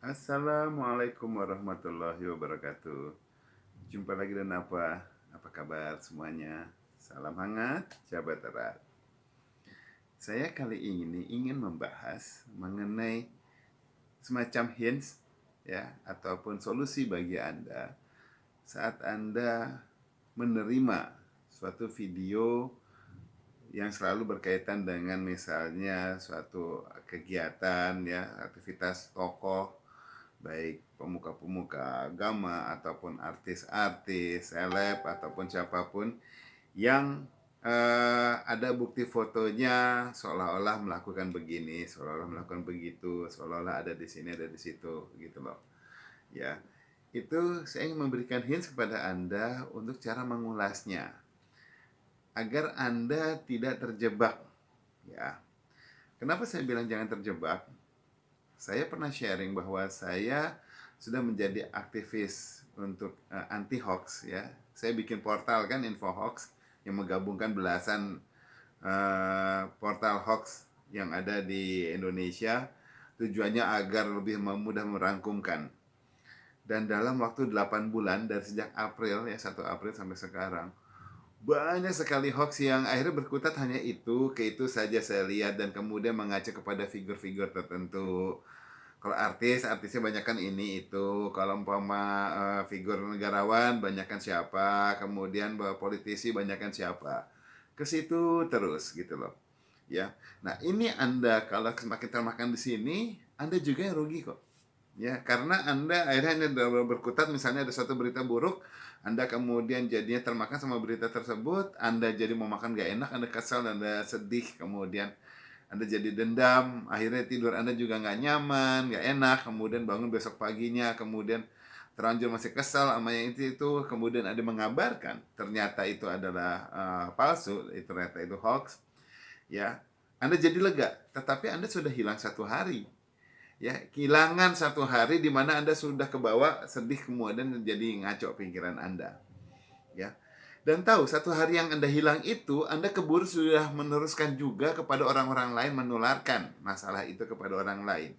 Assalamualaikum warahmatullahi wabarakatuh. Jumpa lagi dan apa kabar semuanya? Salam hangat, sahabat erat. Saya kali ini ingin membahas mengenai semacam hints ya ataupun solusi bagi Anda saat Anda menerima suatu video yang selalu berkaitan dengan misalnya suatu kegiatan ya, aktivitas tokoh baik pemuka-pemuka agama ataupun artis-artis, seleb ataupun siapapun yang ada bukti fotonya seolah-olah melakukan begini, seolah-olah melakukan begitu, seolah-olah ada di sini, ada di situ, gitu loh. Ya, itu saya ingin memberikan hints kepada Anda untuk cara mengulasnya agar Anda tidak terjebak. Ya, kenapa saya bilang jangan terjebak? Saya pernah sharing bahwa saya sudah menjadi aktivis untuk anti hoax ya. Saya bikin portal kan info hoax yang menggabungkan belasan portal hoax yang ada di Indonesia, tujuannya agar lebih mudah merangkumkan. Dan dalam waktu 8 bulan dari sejak April ya 1 April sampai sekarang, banyak sekali hoax yang akhirnya berkutat hanya itu, ke itu saja saya lihat dan kemudian mengacu kepada figur-figur tertentu. Kalau artisnya banyakkan ini itu. Kalau umpama figur negarawan banyakkan siapa, kemudian politisi banyakkan siapa. Ke situ terus gitu loh. Ya. Nah, ini Anda kalau semakin termakan di sini, Anda juga yang rugi kok. Ya, karena Anda akhirnya berkutat misalnya ada suatu berita buruk, Anda kemudian jadinya termakan sama berita tersebut, Anda jadi mau makan gak enak, Anda kesal, Anda sedih, kemudian anda jadi dendam, akhirnya tidur Anda juga nggak nyaman, nggak enak, kemudian bangun besok paginya, kemudian terlanjur masih kesal sama yang itu, kemudian ada mengabarkan, ternyata itu adalah palsu, itu ternyata itu hoax, ya, Anda jadi lega, tetapi Anda sudah hilang 1 hari, ya, kehilangan 1 hari di mana Anda sudah kebawa sedih kemudian jadi ngaco pikiran Anda, ya. Dan tahu 1 hari yang Anda hilang itu, Anda keburu sudah meneruskan juga kepada orang-orang lain, menularkan masalah itu kepada orang lain.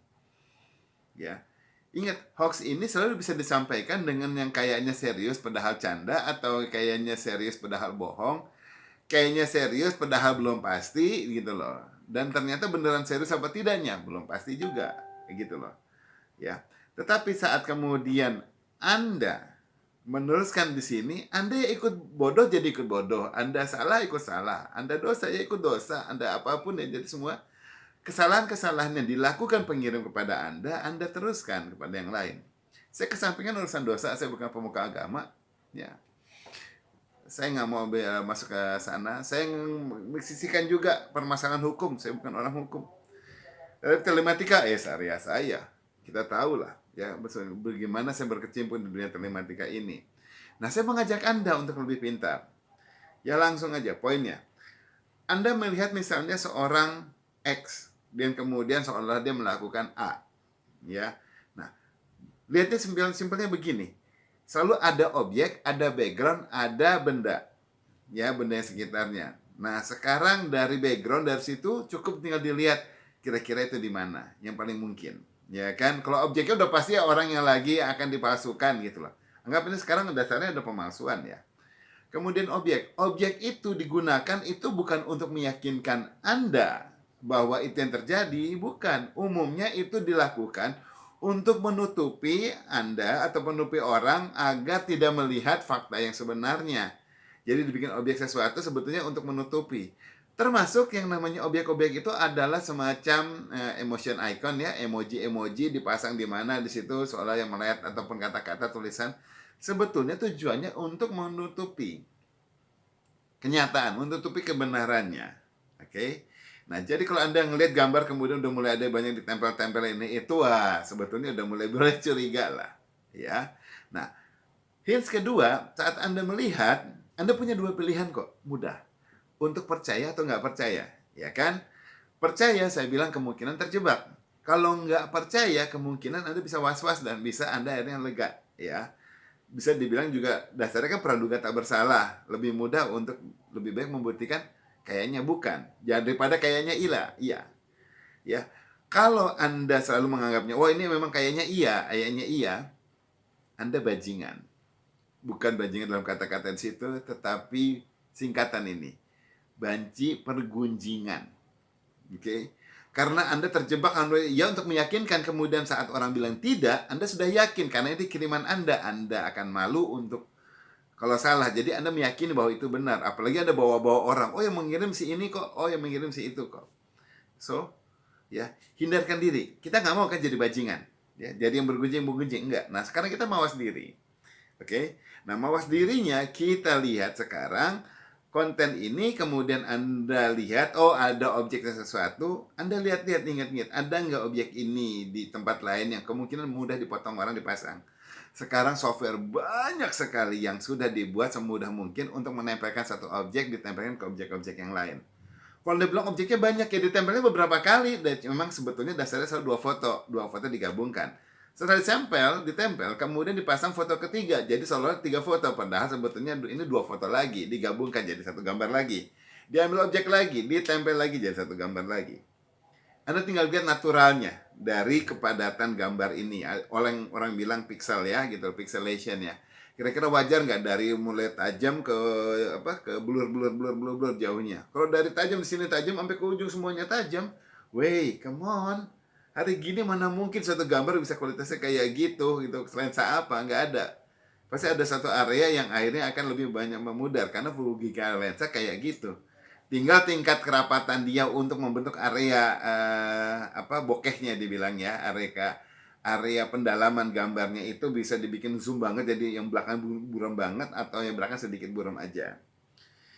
Ya. Ingat, hoax ini selalu bisa disampaikan dengan yang kayaknya serius padahal canda, atau kayaknya serius padahal bohong, kayaknya serius padahal belum pasti gitu loh. Dan ternyata beneran serius apa tidaknya belum pasti juga, gitu loh. Ya. Tetapi saat kemudian Anda meneruskan di sini, Anda ikut bodoh jadi ikut bodoh, Anda salah ikut salah, Anda dosa ya ikut dosa, Anda apapun ya, jadi semua kesalahan-kesalahan yang dilakukan pengirim kepada Anda teruskan kepada yang lain. Saya kesampingkan urusan dosa, saya bukan pemuka agama, ya. Saya nggak mau masuk ke sana. Saya sisihkan juga permasalahan hukum, saya bukan orang hukum. Telematika, area saya. Kita tahu lah, ya, bagaimana saya berkecimpung di dunia telematika ini. Nah, saya mengajak Anda untuk lebih pintar. Ya langsung aja, poinnya. Anda melihat misalnya seorang X, dan kemudian seolah dia melakukan A. Ya, nah, lihatnya simpelnya begini. Selalu ada objek, ada background, ada benda. Ya, benda yang sekitarnya. Nah, sekarang dari background, dari situ cukup tinggal dilihat kira-kira itu di mana, yang paling mungkin. Ya kan, kalau objeknya udah pasti orang yang lagi akan dipalsukan gitu loh. Anggap ini sekarang dasarnya ada pemalsuan ya. Kemudian objek itu digunakan itu bukan untuk meyakinkan Anda bahwa itu yang terjadi, bukan. Umumnya itu dilakukan untuk menutupi Anda atau menutupi orang agar tidak melihat fakta yang sebenarnya. Jadi dibikin objek sesuatu sebetulnya untuk menutupi. Termasuk yang namanya objek-objek itu adalah semacam emotion icon ya, emoji-emoji dipasang di mana di situ seolah yang melihat ataupun kata-kata tulisan. Sebetulnya tujuannya untuk menutupi kenyataan, menutupi kebenarannya. Oke. Nah, jadi kalau Anda ngelihat gambar kemudian udah mulai ada banyak ditempel-tempel ini itu, wah, sebetulnya udah mulai boleh curiga lah, ya. Nah, hints kedua, saat Anda melihat, Anda punya dua pilihan kok, mudah. Untuk percaya atau nggak percaya, ya kan? Percaya, saya bilang kemungkinan terjebak. Kalau nggak percaya, kemungkinan Anda bisa was-was dan bisa Anda akhirnya lega, ya. Bisa dibilang juga dasarnya kan praduga tak bersalah. Lebih mudah untuk lebih baik membuktikan kayaknya bukan, jangan daripada kayaknya iya. Ya. Kalau Anda selalu menganggapnya, wah ini memang kayaknya iya, Anda bajingan. Bukan bajingan dalam kata-kata di situ, tetapi singkatan ini. Banci pergunjingan. Oke? Okay? Karena Anda terjebak ya untuk meyakinkan, kemudian saat orang bilang tidak, Anda sudah yakin karena itu kiriman Anda akan malu untuk kalau salah. Jadi Anda meyakini bahwa itu benar. Apalagi Anda bawa-bawa orang, oh yang mengirim si ini kok, oh yang mengirim si itu kok. So, ya hindarkan diri. Kita nggak mau kan jadi bajingan, ya jadi yang bergunjing enggak. Nah sekarang kita mawas diri. Oke. Nah mawas dirinya kita lihat sekarang konten ini, kemudian Anda lihat oh ada objeknya sesuatu, Anda lihat-lihat, ingat-ingat ada nggak objek ini di tempat lain yang kemungkinan mudah dipotong orang, dipasang. Sekarang software banyak sekali yang sudah dibuat semudah mungkin untuk menempelkan satu objek, ditempelkan ke objek-objek yang lain. Kalau dia bilang objeknya banyak ya ditempelnya beberapa kali, dan memang sebetulnya dasarnya selalu dua foto digabungkan. Setelah ditempel, kemudian dipasang foto ketiga, jadi seolah tiga foto, padahal sebetulnya ini dua foto lagi, digabungkan jadi satu gambar lagi. Diambil objek lagi, ditempel lagi jadi satu gambar lagi. Anda tinggal lihat naturalnya dari kepadatan gambar ini. Orang bilang pixel ya, gitu, pixelation ya. Kira-kira wajar nggak dari mulai tajam ke blur jauhnya. Kalau dari tajam di sini tajam sampai ke ujung semuanya tajam. Wey, come on. Hari gini mana mungkin satu gambar bisa kualitasnya kayak gitu. Lensa apa? Nggak ada. Pasti ada satu area yang akhirnya akan lebih banyak memudar karena logika lensa kayak gitu. Tinggal tingkat kerapatan dia untuk membentuk area bokehnya dibilang ya, area pendalaman gambarnya itu bisa dibikin zoom banget jadi yang belakang buram banget atau yang belakang sedikit buram aja.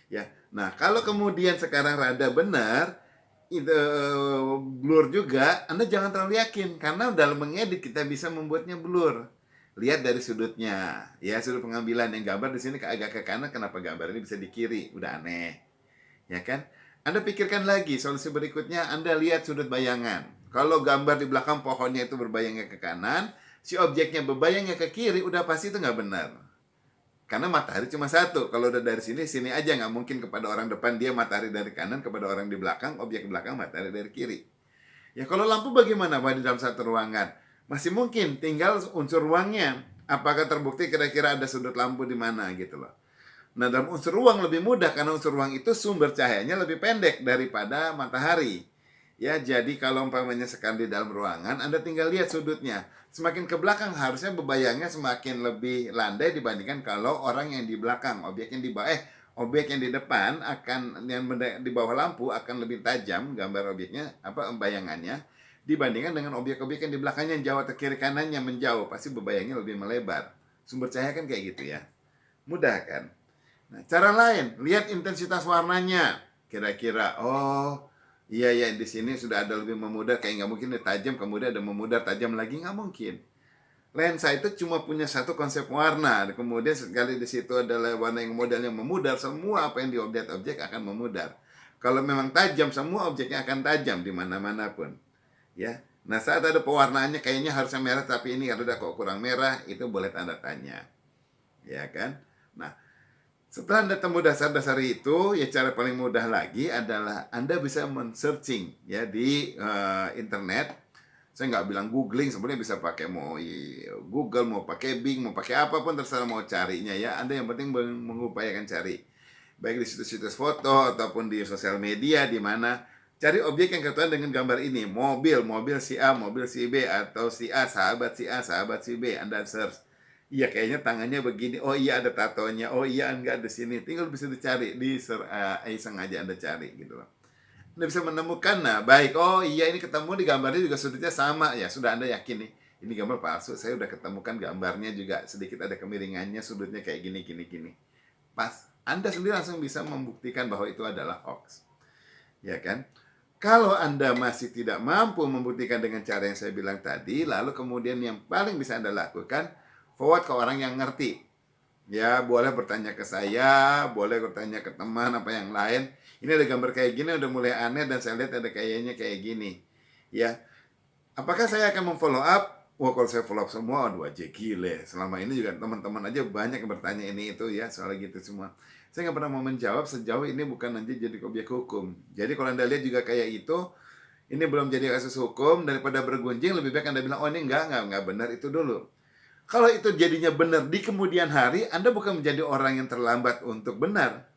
Ya. Nah, kalau kemudian sekarang rada benar itu blur juga, Anda jangan terlalu yakin karena dalam mengedit kita bisa membuatnya blur. Lihat dari sudutnya, ya sudut pengambilan yang gambar di sini agak ke kanan, kenapa gambar ini bisa di kiri? Udah aneh. Ya kan? Anda pikirkan lagi solusi berikutnya, Anda lihat sudut bayangan. Kalau gambar di belakang pohonnya itu berbayangnya ke kanan, si objeknya berbayangnya ke kiri, udah pasti itu nggak benar. Karena matahari cuma satu. Kalau udah dari sini aja, nggak mungkin kepada orang depan dia matahari dari kanan, kepada orang di belakang, objek belakang matahari dari kiri. Ya kalau lampu bagaimana di dalam satu ruangan? Masih mungkin, tinggal unsur ruangnya. Apakah terbukti kira-kira ada sudut lampu di mana gitu loh. Nah, dalam unsur ruang lebih mudah karena unsur ruang itu sumber cahayanya lebih pendek daripada matahari. Ya, jadi kalau umpamanya sekarang di dalam ruangan, Anda tinggal lihat sudutnya. Semakin ke belakang harusnya bebayangnya semakin lebih landai dibandingkan kalau orang yang di belakang, objek yang di depan akan yang di bawah lampu akan lebih tajam gambar objeknya, bayangannya dibandingkan dengan objek-objek yang di belakangnya yang jauh atau kiri kanannya menjauh, pasti bebayangnya lebih melebar. Sumber cahaya kan kayak gitu ya. Mudah kan? Nah, cara lain, lihat intensitas warnanya. Kira-kira, oh iya ya di sini sudah ada lebih memudar, kayak nggak mungkin tajam kemudian ada memudar tajam lagi, nggak mungkin. Lensa itu cuma punya satu konsep warna, kemudian sekali di situ adalah warna yang modelnya memudar, semua apa yang di objek akan memudar. Kalau memang tajam, semua objeknya akan tajam di mana-mana pun. Ya. Nah, saat ada pewarnaannya kayaknya harusnya merah tapi ini ada kok kurang merah, itu boleh tanda tanya. Ya kan? Nah, setelah Anda temu dasar-dasar itu, ya cara paling mudah lagi adalah Anda bisa men-searching ya di internet. Saya nggak bilang googling, sebenarnya bisa pakai mau Google, mau pakai Bing, mau pakai apapun terserah mau carinya ya. Anda yang penting mengupayakan cari. Baik di situs-situs foto ataupun di sosial media di mana cari objek yang ketemu dengan gambar ini. Mobil si A, mobil si B atau si A, sahabat si B. Anda search. Iya kayaknya tangannya begini. Oh iya ada tatonya. Oh iya enggak di sini. Tinggal bisa dicari iseng aja Anda cari gitu loh. Anda bisa menemukan baik. Oh iya ini ketemu di gambarnya juga sudutnya sama ya. Sudah Anda yakin nih. Ini gambar palsu. Saya udah ketemukan gambarnya juga sedikit ada kemiringannya, sudutnya kayak gini. Pas. Anda sendiri langsung bisa membuktikan bahwa itu adalah hoax. Ya kan? Kalau Anda masih tidak mampu membuktikan dengan cara yang saya bilang tadi, lalu kemudian yang paling bisa Anda lakukan, forward ke orang yang ngerti. Ya, boleh bertanya ke saya, boleh bertanya ke teman, apa yang lain. Ini ada gambar kayak gini, udah mulai aneh dan saya lihat ada kayaknya kayak gini. Ya, apakah saya akan memfollow up? Wah, kalau saya follow up semua, aduh aja gile. Selama ini juga teman-teman aja banyak yang bertanya ini itu ya, soal gitu semua. Saya nggak pernah mau menjawab sejauh ini bukan nanti jadi objek hukum. Jadi kalau Anda lihat juga kayak itu, ini belum jadi kasus hukum, daripada bergunjing lebih baik Anda bilang, oh ini enggak benar itu dulu. Kalau itu jadinya benar di kemudian hari, Anda bukan menjadi orang yang terlambat untuk benar.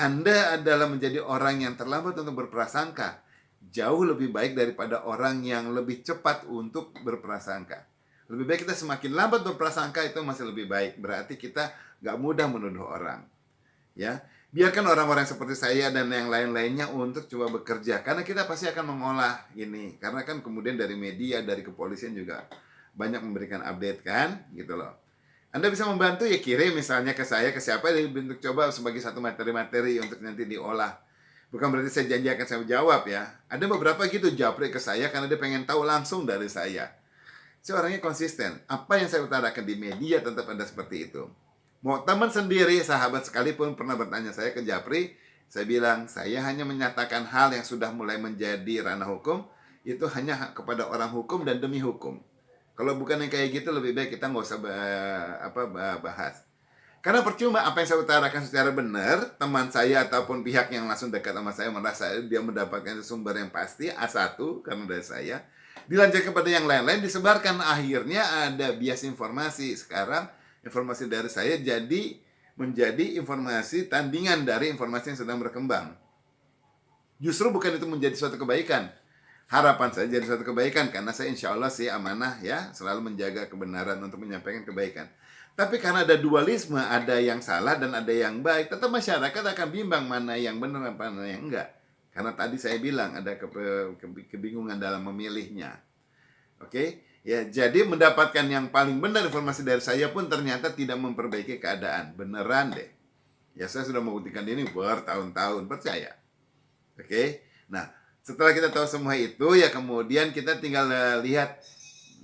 Anda adalah menjadi orang yang terlambat untuk berprasangka. Jauh lebih baik daripada orang yang lebih cepat untuk berprasangka. Lebih baik kita semakin lambat berprasangka itu masih lebih baik. Berarti kita nggak mudah menuduh orang. Ya, biarkan orang-orang seperti saya dan yang lain-lainnya untuk coba bekerja. Karena kita pasti akan mengolah ini. Karena kan kemudian dari media, dari kepolisian juga banyak memberikan update kan, gitu loh. Anda bisa membantu ya kirim misalnya ke saya, ke siapa, untuk coba sebagai satu materi-materi untuk nanti diolah. Bukan berarti saya janji akan saya jawab ya. Ada beberapa gitu japri ke saya karena dia pengen tahu langsung dari saya. Saya orangnya konsisten. Apa yang saya utarakan di media tetap ada seperti itu. Mau teman sendiri, sahabat sekalipun pernah bertanya saya ke Japri, saya bilang, saya hanya menyatakan hal yang sudah mulai menjadi ranah hukum, itu hanya kepada orang hukum dan demi hukum. Kalau bukan yang kayak gitu, lebih baik kita nggak usah bahas. Karena percuma apa yang saya utarakan secara benar, teman saya ataupun pihak yang langsung dekat sama saya merasa dia mendapatkan sumber yang pasti, A1, karena dari saya, dilanjutkan kepada yang lain-lain, disebarkan, akhirnya ada bias informasi. Sekarang informasi dari saya menjadi informasi tandingan dari informasi yang sedang berkembang. Justru bukan itu menjadi suatu kebaikan. Harapan saya jadi suatu kebaikan, karena saya insya Allah sih amanah ya, selalu menjaga kebenaran untuk menyampaikan kebaikan. Tapi karena ada dualisme, ada yang salah dan ada yang baik, tetap masyarakat akan bimbang mana yang benar dan mana yang enggak. Karena tadi saya bilang ada kebingungan dalam memilihnya. Oke? Ya, jadi mendapatkan yang paling benar informasi dari saya pun ternyata tidak memperbaiki keadaan. Beneran deh. Ya, saya sudah membuktikan ini bertahun-tahun, percaya. Oke? Nah, setelah kita tahu semua itu, ya kemudian kita tinggal lihat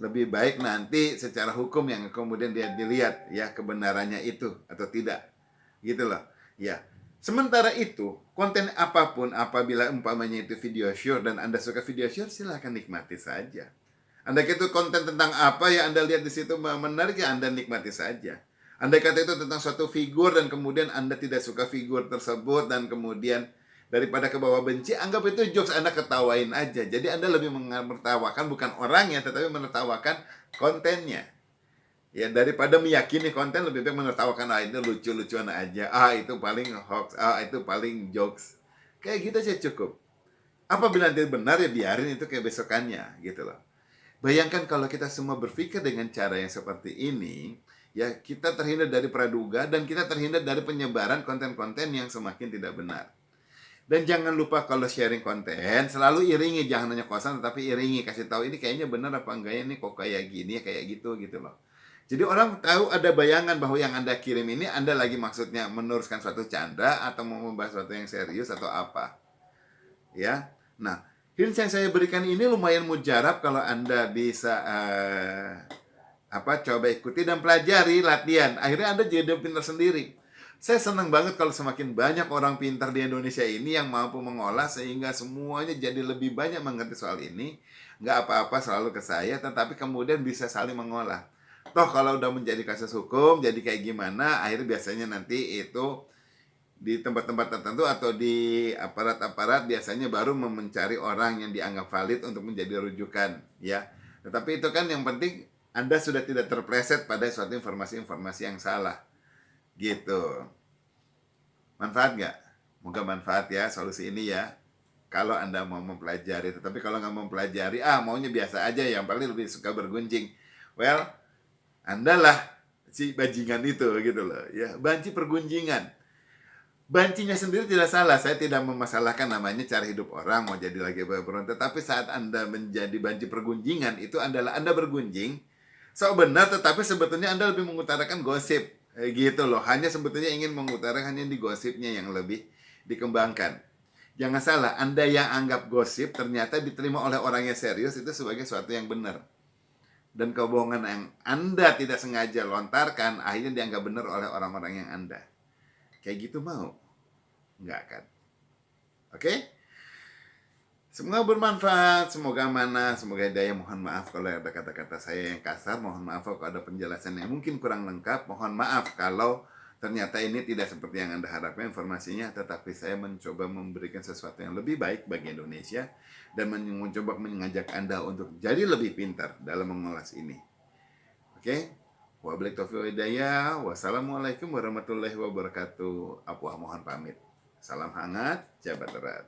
lebih baik nanti secara hukum yang kemudian dia dilihat ya kebenarannya itu atau tidak. Gitu loh. Ya. Sementara itu, konten apapun apabila umpamanya itu video short dan Anda suka video short, silahkan nikmati saja. Anda kata itu konten tentang apa ya Anda lihat di situ menarik ya Anda nikmati saja. Anda kata itu tentang suatu figur dan kemudian Anda tidak suka figur tersebut dan kemudian daripada ke bawah benci, anggap itu jokes, Anda ketawain aja. Jadi Anda lebih menertawakan bukan orangnya tetapi menertawakan kontennya. Ya, daripada meyakini konten lebih baik menertawakan, itu lucu-lucuan aja. Itu paling hoax, itu paling jokes. Kayak gitu aja cukup. Apabila nanti benar ya biarin itu kayak besokannya gitu loh. Bayangkan kalau kita semua berpikir dengan cara yang seperti ini, ya kita terhindar dari praduga dan kita terhindar dari penyebaran konten-konten yang semakin tidak benar. Dan jangan lupa kalau sharing konten, selalu iringi, jangan hanya kosan tetapi iringi, kasih tahu ini kayaknya benar apa enggak ya, ini kok kayak gini, kayak gitu loh. Jadi orang tahu ada bayangan bahwa yang Anda kirim ini Anda lagi maksudnya meneruskan suatu canda atau mau membahas sesuatu yang serius atau apa. Ya. Nah, hints yang saya berikan ini lumayan mujarab kalau Anda bisa coba ikuti dan pelajari, latihan. Akhirnya Anda jadi pintar sendiri. Saya senang banget kalau semakin banyak orang pintar di Indonesia ini yang mampu mengolah sehingga semuanya jadi lebih banyak mengerti soal ini. Nggak apa-apa selalu ke saya, tetapi kemudian bisa saling mengolah. Toh kalau udah menjadi kasus hukum, jadi kayak gimana, akhirnya biasanya nanti itu di tempat-tempat tertentu atau di aparat-aparat biasanya baru mencari orang yang dianggap valid untuk menjadi rujukan ya. Tetapi itu kan yang penting Anda sudah tidak terpleset pada suatu informasi-informasi yang salah gitu. Manfaat nggak? Moga manfaat ya solusi ini ya, kalau Anda mau mempelajari. Tetapi kalau nggak mau mempelajari, maunya biasa aja, yang paling lebih suka bergunjing, well, Anda lah si bajingan itu gitu loh ya, banci pergunjingan. Bancinya sendiri tidak salah, saya tidak memasalahkan namanya cara hidup orang, mau jadi lagi beron. Tetapi saat Anda menjadi banci pergunjingan, itu adalah Anda bergunjing, benar, tetapi sebetulnya Anda lebih mengutarakan gosip, gitu loh. Hanya sebetulnya ingin mengutarakan hanya di gosipnya yang lebih dikembangkan. Jangan salah, Anda yang anggap gosip ternyata diterima oleh orang yang serius itu sebagai sesuatu yang benar. Dan kebohongan yang Anda tidak sengaja lontarkan, akhirnya dianggap benar oleh orang-orang yang Anda. Kayak gitu mau? Enggak kan? Oke? Semoga bermanfaat, semoga amanah, semoga hidayah. Mohon maaf kalau ada kata-kata saya yang kasar, mohon maaf kalau ada penjelasan yang mungkin kurang lengkap, mohon maaf kalau ternyata ini tidak seperti yang Anda harapkan informasinya, tetapi saya mencoba memberikan sesuatu yang lebih baik bagi Indonesia dan mencoba mengajak Anda untuk jadi lebih pintar dalam mengulas ini. Oke? Wabillahi taufiq wal hidayah. Wassalamualaikum warahmatullahi wabarakatuh. Mohon pamit. Salam hangat, jabat erat.